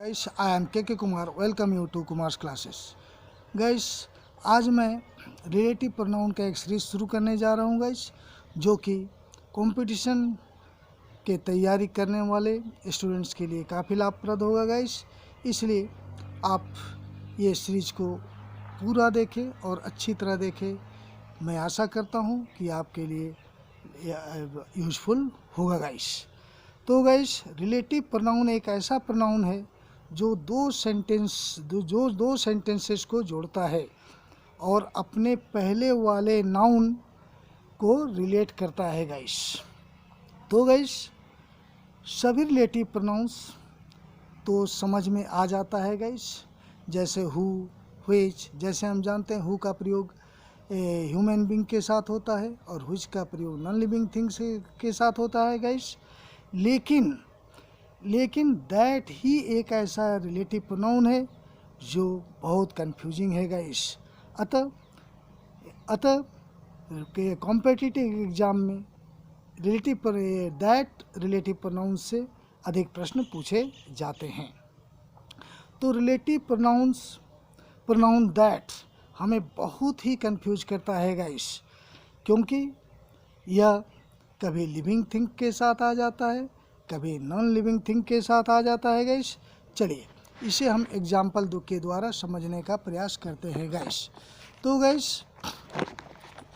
Guys, I am K Kumar. Welcome you to Kumar's classes. Guys, आज मैं relative pronoun का एक सीरीज शुरू करने जा रहा हूँ गाइस, जो कि कंपटीशन के तैयारी करने वाले स्टूडेंट्स के लिए काफ़ी लाभप्रद होगा गाइस। इसलिए आप ये सीरीज को पूरा देखें और अच्छी तरह देखें। मैं आशा करता हूँ कि आपके लिए यूज़फुल होगा गाइस। तो गाइस, रिलेटिव प्रोनाउन एक ऐसा प्रोनाउन है जो दो सेंटेंसेस को जोड़ता है और अपने पहले वाले नाउन को रिलेट करता है गाइस। तो गाइस, सभी रिलेटिव प्रोनाउंस तो समझ में आ जाता है गाइस, जैसे हु, व्हिच। जैसे हम जानते हैं हु का प्रयोग ह्यूमन बींग के साथ होता है और व्हिच का प्रयोग नॉन लिविंग थिंग्स के साथ होता है गाइस। लेकिन दैट ही एक ऐसा रिलेटिव प्रोनाउन है जो बहुत कंफ्यूजिंग है गाइस। अतः कॉम्पिटिटिव एग्जाम में रिलेटिव प्रोनाउन से अधिक प्रश्न पूछे जाते हैं। तो रिलेटिव प्रोनाउन दैट हमें बहुत ही कंफ्यूज करता है गाइस, क्योंकि यह कभी लिविंग थिंग के साथ आ जाता है, कभी नॉन लिविंग थिंग के साथ आ जाता है गाइस। चलिए इसे हम एग्जाम्पल के द्वारा समझने का प्रयास करते हैं गाइस। तो गाइस,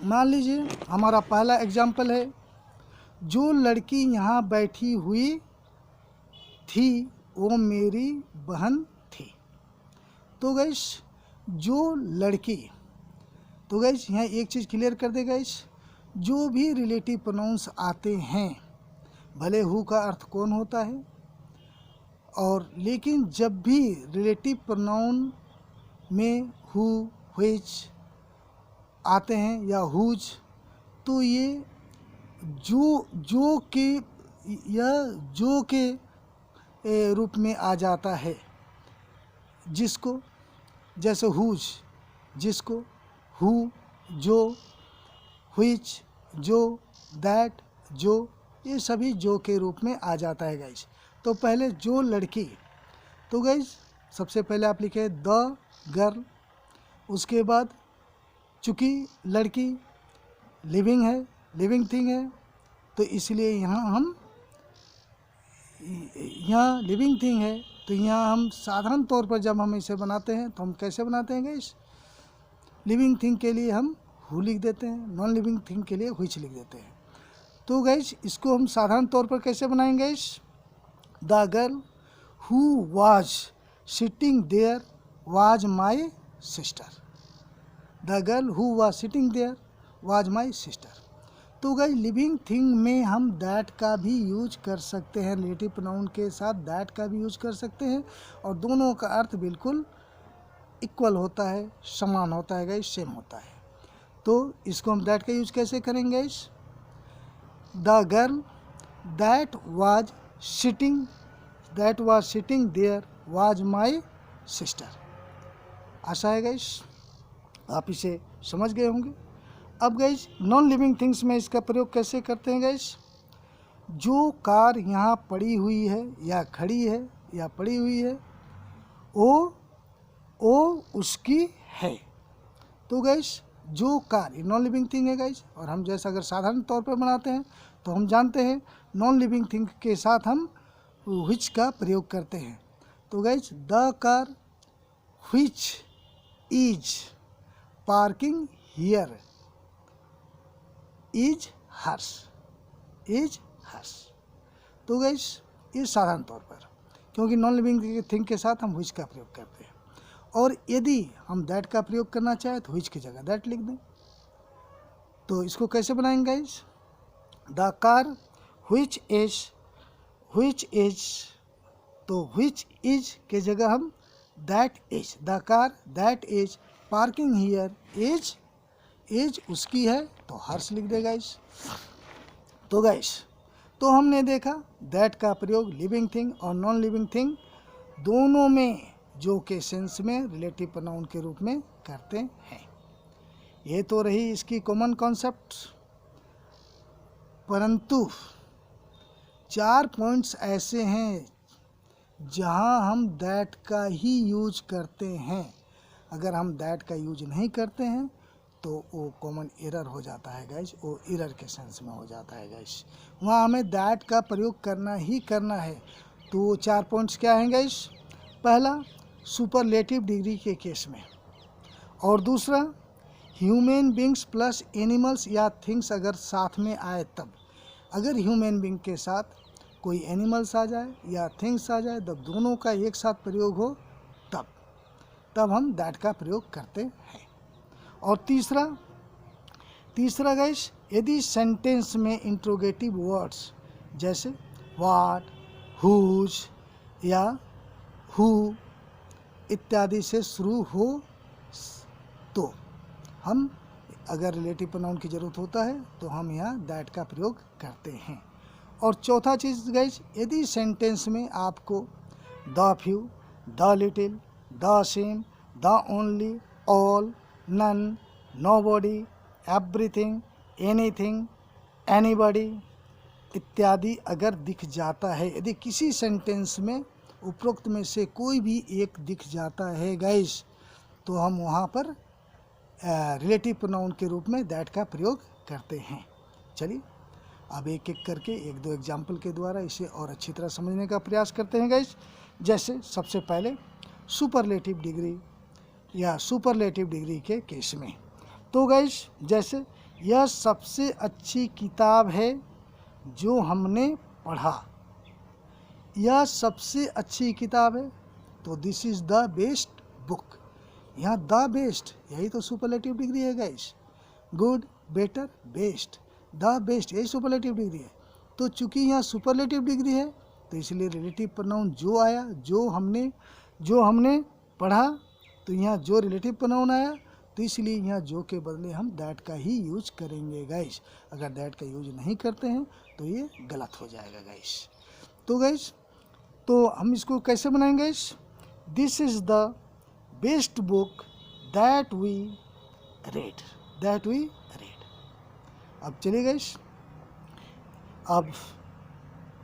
मान लीजिए हमारा पहला एग्जाम्पल है, जो लड़की यहाँ बैठी हुई थी वो मेरी बहन थी। तो गाइस, जो लड़की, तो गाइस यहाँ एक चीज़ क्लियर कर दे गाइस, जो भी रिलेटिव प्रोनाउंस आते हैं, भले हु का अर्थ कौन होता है, और लेकिन जब भी रिलेटिव प्रोनाउन में हु, व्हिच आते हैं या हुज, तो ये जो के रूप में आ जाता है, जिसको, जैसे हुज जिसको, हु जो, व्हिच जो, दैट जो, ये सभी जो के रूप में आ जाता है गाइस। तो पहले जो लड़की, तो गाइस सबसे पहले आप लिखे द गर्ल। उसके बाद चूँकि लड़की लिविंग है, लिविंग थिंग है, तो इसलिए यहाँ लिविंग थिंग है, तो यहाँ हम साधारण तौर पर जब हम इसे बनाते हैं तो हम कैसे बनाते हैं गाइस, लिविंग थिंग के लिए हम हु लिख देते हैं, नॉन लिविंग थिंग के लिए व्हिच लिख देते हैं। तो गाइस, इसको हम साधारण तौर पर कैसे बनाएंगे guys, the girl who was sitting there was my sister. The girl who was sitting there was my sister. तो गाइस, लिविंग थिंग में हम दैट का भी यूज कर सकते हैं, रिलेटिव प्रोनाउन के साथ दैट का भी यूज कर सकते हैं, और दोनों का अर्थ बिल्कुल इक्वल होता है, समान होता है गाइस, सेम होता है। तो इसको हम दैट का यूज कैसे करेंगे guys, the girl that was sitting there was my sister. आशा है गाइस आप इसे समझ गए होंगे। अब गाइस, नॉन लिविंग थिंग्स में इसका प्रयोग कैसे करते हैं गाइस, जो कार यहाँ पड़ी हुई है या खड़ी है या पड़ी हुई है, वो उसकी है। तो गाइस, जो कार ये नॉन लिविंग थिंग है गाइस, और हम जैसा अगर साधारण तौर पर बनाते हैं तो हम जानते हैं नॉन लिविंग थिंग के साथ हम व्हिच का प्रयोग करते हैं। तो guys, the car which is parking here is hers. तो गाइस, ये साधारण तौर पर, क्योंकि नॉन लिविंग थिंग के साथ हम व्हिच का प्रयोग करते हैं, और यदि हम दैट का प्रयोग करना चाहें तो व्हिच की जगह दैट लिख दें। तो इसको कैसे बनाएंगे guys, the car which is, तो व्हिच इज के जगह हम that is, the car that is parking here is उसकी है, तो हर्ष लिख दे गाइस। तो गाइस, तो हमने देखा दैट का प्रयोग लिविंग थिंग और नॉन लिविंग थिंग दोनों में जो के सेंस में रिलेटिव प्रोनाउन के रूप में करते हैं। ये तो रही इसकी कॉमन कॉन्सेप्ट, परंतु 4 पॉइंट्स ऐसे हैं जहाँ हम दैट का ही यूज करते हैं। अगर हम दैट का यूज नहीं करते हैं तो वो कॉमन एरर हो जाता है गाइस, वो एरर के सेंस में हो जाता है गाइस। वहाँ हमें दैट का प्रयोग करना ही करना है। तो 4 पॉइंट्स क्या हैं गाइस? पहला, सुपरलेटिव डिग्री के केस में, और दूसरा ह्यूमन बींग्स प्लस एनिमल्स या थिंग्स अगर साथ में आए तब। अगर ह्यूमन बींग के साथ कोई एनिमल्स आ जाए या थिंग्स आ जाए, तब दोनों का एक साथ प्रयोग हो तब हम दैट का प्रयोग करते हैं। और तीसरा गाइस, यदि सेंटेंस में इंट्रोगेटिव वर्ड्स जैसे व्हाट, हुज या हु इत्यादि से शुरू हो तो हम, अगर रिलेटिव प्रोनाउन की ज़रूरत होता है तो हम यहाँ दैट का प्रयोग करते हैं। और चौथा चीज़ गाइस, यदि सेंटेंस में आपको the few, the little, the same, the only, all, none, nobody, everything, anything, anybody इत्यादि अगर दिख जाता है, यदि किसी सेंटेंस में उपरोक्त में से कोई भी एक दिख जाता है गाइस, तो हम वहाँ पर रिलेटिव प्रोनाउन के रूप में दैट का प्रयोग करते हैं। चलिए अब एक एक करके 1-2 एग्जाम्पल के द्वारा इसे और अच्छी तरह समझने का प्रयास करते हैं गाइस। जैसे सबसे पहले सुपरलेटिव डिग्री या सुपरलेटिव डिग्री के केस में, तो गाइस जैसे यह सबसे अच्छी किताब है जो हमने पढ़ा, यह सबसे अच्छी किताब है, तो this is the best book. यहाँ द बेस्ट, यही तो सुपरलेटिव डिग्री है guys. Good, better, best, the best, यही सुपरलेटिव डिग्री है। तो चूंकि यहाँ सुपरलेटिव डिग्री है तो इसलिए रिलेटिव प्रोनाउन जो आया, जो हमने पढ़ा, तो यहाँ जो रिलेटिव प्रोनाउन आया, तो इसलिए यहाँ जो के बदले हम दैट का ही यूज करेंगे गाइस। अगर दैट का यूज नहीं करते हैं तो ये गलत हो जाएगा गाइस। तो गाइस, तो हम इसको कैसे बनाएंगे guys? This is the best book that we read. अब चलिए गाइस, अब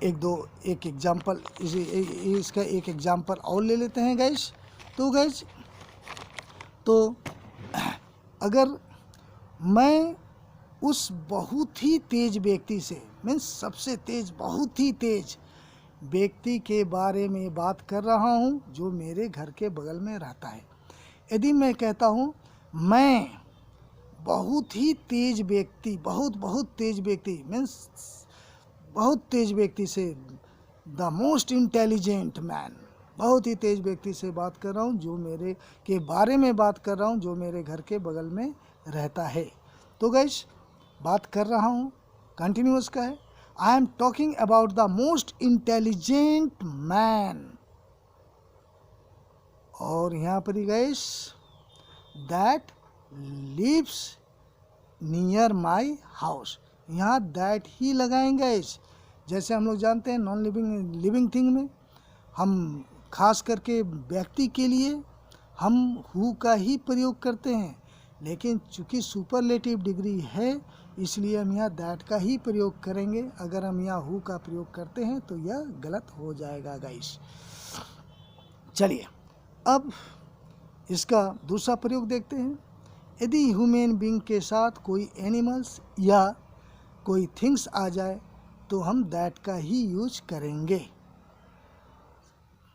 एक एग्जाम्पल, इसका एक एग्जाम्पल और ले लेते हैं गाइस। तो गाइस, तो अगर मैं उस बहुत ही तेज व्यक्ति से, मीन्स सबसे तेज, बहुत ही तेज व्यक्ति के बारे में बात कर रहा हूँ जो मेरे घर के बगल में रहता है। यदि मैं कहता हूँ मैं बहुत ही तेज व्यक्ति, बहुत तेज व्यक्ति, मीन्स बहुत तेज व्यक्ति से, द मोस्ट इंटेलिजेंट मैन, बहुत ही तेज व्यक्ति से बात कर रहा हूँ, जो मेरे के बारे में बात कर रहा हूँ, जो मेरे घर के बगल में रहता है। तो गाइस, बात कर रहा हूँ, कंटिन्यूअस का है, I am talking about the most intelligent man. और यहाँ पर ही guys, that lives near my house, यहाँ दैट ही लगाएंगे गाइस। जैसे हम लोग जानते हैं नॉन लिविंग थिंग में हम खास करके व्यक्ति के लिए हम हु का ही प्रयोग करते हैं, लेकिन चूंकि सुपरलेटिव डिग्री है इसलिए हम यहाँ दैट का ही प्रयोग करेंगे। अगर हम यहाँ हु का प्रयोग करते हैं तो यह गलत हो जाएगा गाइस। चलिए अब इसका दूसरा प्रयोग देखते हैं। यदि ह्यूमन बीइंग के साथ कोई एनिमल्स या कोई थिंग्स आ जाए तो हम दैट का ही यूज करेंगे।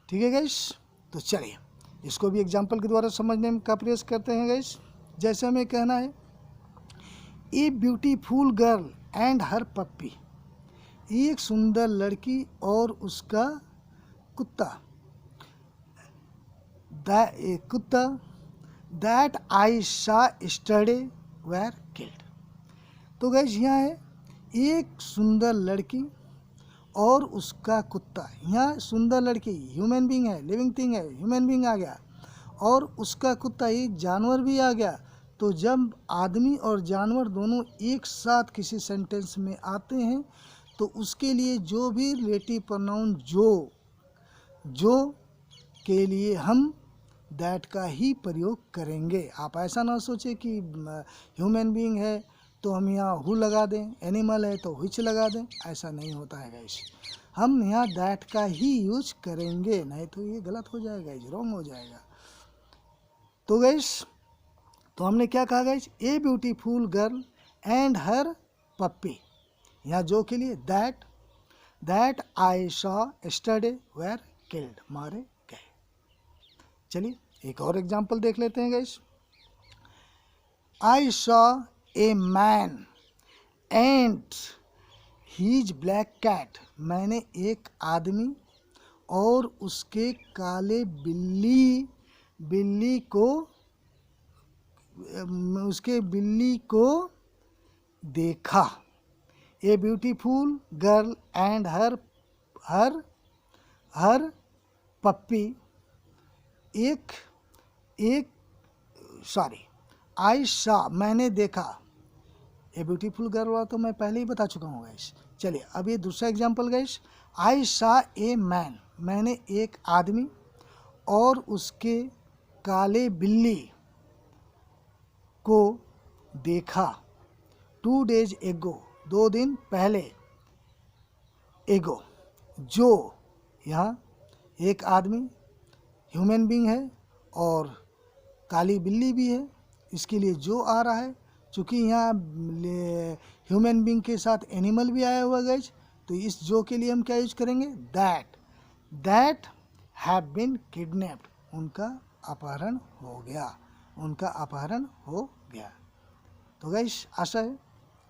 ठीक है गाइस, तो चलिए इसको भी एग्जाम्पल के द्वारा समझने का प्रयास करते हैं गाइस। जैसे हमें कहना है, ए ब्यूटीफुल गर्ल एंड हर पप्पी, एक सुंदर लड़की और उसका कुत्ता, that I saw yesterday were killed. तो गाइस यहाँ है एक सुंदर लड़की और उसका कुत्ता। यहाँ सुंदर लड़की ह्यूमन बीइंग है, लिविंग थिंग है, ह्यूमन बीइंग आ गया, और उसका कुत्ता एक जानवर भी आ गया। तो जब आदमी और जानवर दोनों एक साथ किसी सेंटेंस में आते हैं तो उसके लिए जो भी रिलेटिव प्रोनाउन जो के लिए हम दैट का ही प्रयोग करेंगे। आप ऐसा ना सोचें कि ह्यूमन बीइंग है तो हम यहाँ हु लगा दें, एनिमल है तो व्हिच लगा दें, ऐसा नहीं होता है गाइस। हम यहाँ दैट का ही यूज करेंगे, नहीं तो ये गलत हो जाएगा, ये रॉन्ग हो जाएगा। तो गाइस, तो हमने क्या कहा guys, a beautiful girl and her puppy, यहाँ जो के लिए that I saw yesterday were killed, मारे गए। चलिए एक और एग्जाम्पल देख लेते हैं guys. I saw a man and his black cat, मैंने एक आदमी और उसके काले बिल्ली को देखा। A beautiful girl and her puppy, I saw, मैंने देखा। ए ब्यूटीफुल गर्ल वाला तो मैं पहले ही बता चुका हूँ गाइस। चलिए अब ये दूसरा example guys. I saw a man, मैंने एक आदमी और उसके काले बिल्ली को देखा। 2 days एगो, 2 दिन पहले, एगो, जो, यहाँ एक आदमी ह्यूमन बीइंग है और काली बिल्ली भी है, इसके लिए जो आ रहा है, चूँकि यहाँ ह्यूमन बीइंग के साथ एनिमल भी आया हुआ गाइस, तो इस जो के लिए हम क्या यूज करेंगे, दैट हैव बीन किडनैप्ड, उनका अपहरण हो गया। तो गाइस आशा है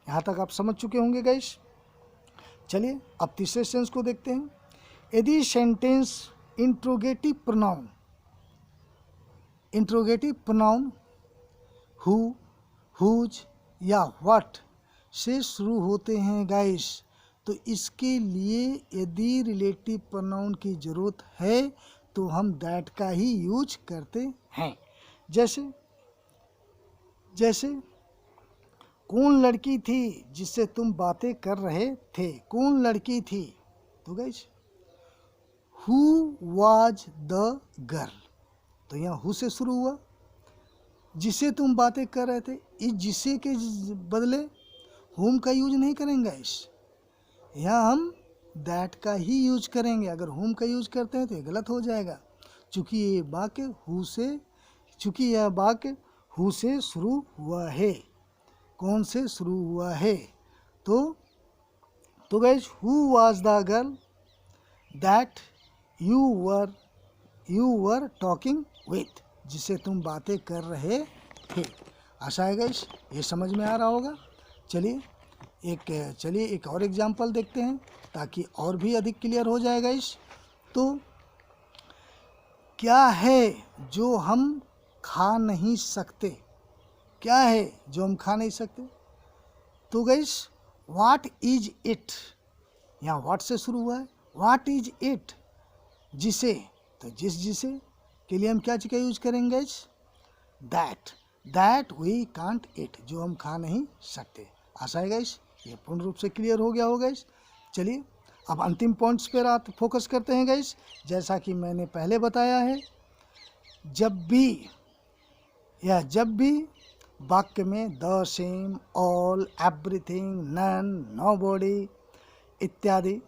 यहाँ तक आप समझ चुके होंगे गाइस। चलिए अब तीसरे सेंस को देखते हैं। यदि sentence interrogative pronoun who, whose या व्हाट से शुरू होते हैं गाइस, तो इसके लिए यदि रिलेटिव प्रोनाउन की ज़रूरत है तो हम दैट का ही यूज करते हैं। जैसे कौन लड़की थी जिससे तुम बातें कर रहे थे, कौन लड़की थी, तो guys who was the girl, तो यहाँ हु से शुरू हुआ, जिसे तुम बातें कर रहे थे, इस जिसे के बदले हुम का यूज नहीं करेंगे गाइस, यहाँ हम दैट का ही यूज करेंगे। अगर हुम का यूज करते हैं तो ये गलत हो जाएगा, चूँकि ये वाक्य हु से शुरू हुआ है, कौन से शुरू हुआ है, तो guys who was the girl that you were talking with, जिसे तुम बातें कर रहे थे। आशा है गाइस ये समझ में आ रहा होगा। चलिए एक और एग्जांपल देखते हैं ताकि और भी अधिक क्लियर हो जाए गाइस। तो क्या है जो हम खा नहीं सकते, क्या है जो हम खा नहीं सकते, तो गाइस व्हाट इज इट, यहाँ व्हाट से शुरू हुआ है, व्हाट इज इट, जिसे, तो जिसे के लिए हम क्या चीज़ का यूज करेंगे guys, that we can eat, जो हम खा नहीं सकते। आशा है गाइस ये पूर्ण रूप से क्लियर हो गया होगा गाइस। चलिए अब अंतिम पॉइंट्स पर फोकस करते हैं गाइस। जैसा कि मैंने पहले बताया है, जब भी वाक्य में the, same, all, everything, none, nobody इत्यादि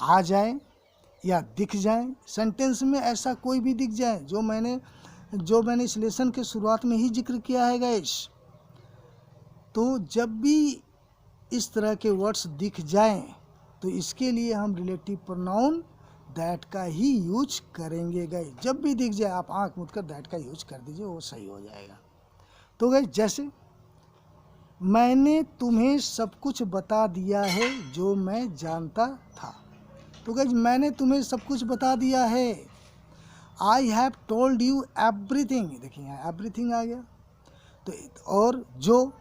आ जाए या दिख जाए, सेंटेंस में ऐसा कोई भी दिख जाए जो मैंने इस लेसन के शुरुआत में ही जिक्र किया है गाइस, तो जब भी इस तरह के वर्ड्स दिख जाएं तो इसके लिए हम रिलेटिव प्रोनाउन दैट का ही यूज करेंगे गाइस। जब भी दिख जाए आप आंख मूंद कर दैट का यूज कर दीजिए, वो सही हो जाएगा। तो गाइस जैसे मैंने तुम्हें सब कुछ बता दिया है जो मैं जानता था, तो गाइस मैंने तुम्हें सब कुछ बता दिया है, I have told you everything, देखिए यहाँ एवरीथिंग आ गया, तो और जो,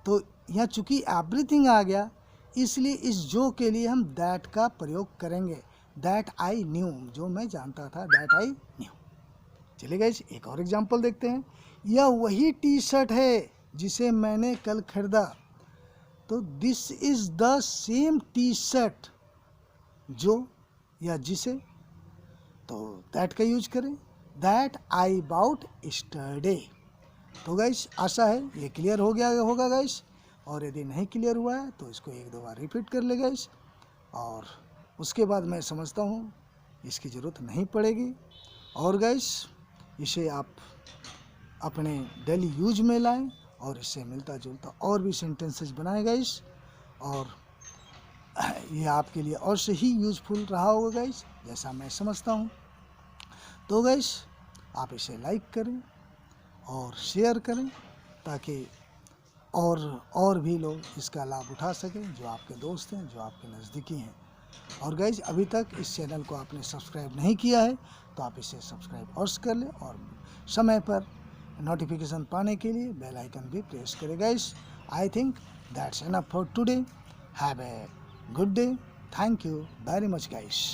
तो यहाँ चूँकि एवरीथिंग आ गया इसलिए इस जो के लिए हम दैट का प्रयोग करेंगे, दैट आई न्यू, जो मैं जानता था, दैट आई न्यू। चलिए गाइस एक और एग्जांपल देखते हैं। यह वही टी शर्ट है जिसे मैंने कल खरीदा, तो this is the same T shirt, जो या जिसे, तो दैट का यूज करें, दैट आई बाउट यस्टरडे। तो गाइस आशा है ये क्लियर हो गया होगा गाइस, और यदि नहीं क्लियर हुआ है तो इसको 1-2 बार रिपीट कर ले गाइस। और उसके बाद मैं समझता हूँ इसकी ज़रूरत नहीं पड़ेगी। और गाइस इसे आप अपने डेली यूज में लाएं और इससे मिलता जुलता और भी सेंटेंसेस बनाएं गाइस, और ये आपके लिए और से ही यूज़फुल रहा होगा गाइस, जैसा मैं समझता हूँ। तो गाइस आप इसे लाइक करें और शेयर करें ताकि और भी लोग इसका लाभ उठा सकें, जो आपके दोस्त हैं, जो आपके नज़दीकी हैं। और गाइज अभी तक इस चैनल को आपने सब्सक्राइब नहीं किया है तो आप इसे सब्सक्राइब अवश्य कर लें और समय पर नोटिफिकेशन पाने के लिए बेल आइकन भी प्रेस करें। Guys I think that's enough for today. Have a good day. Thank you very much guys.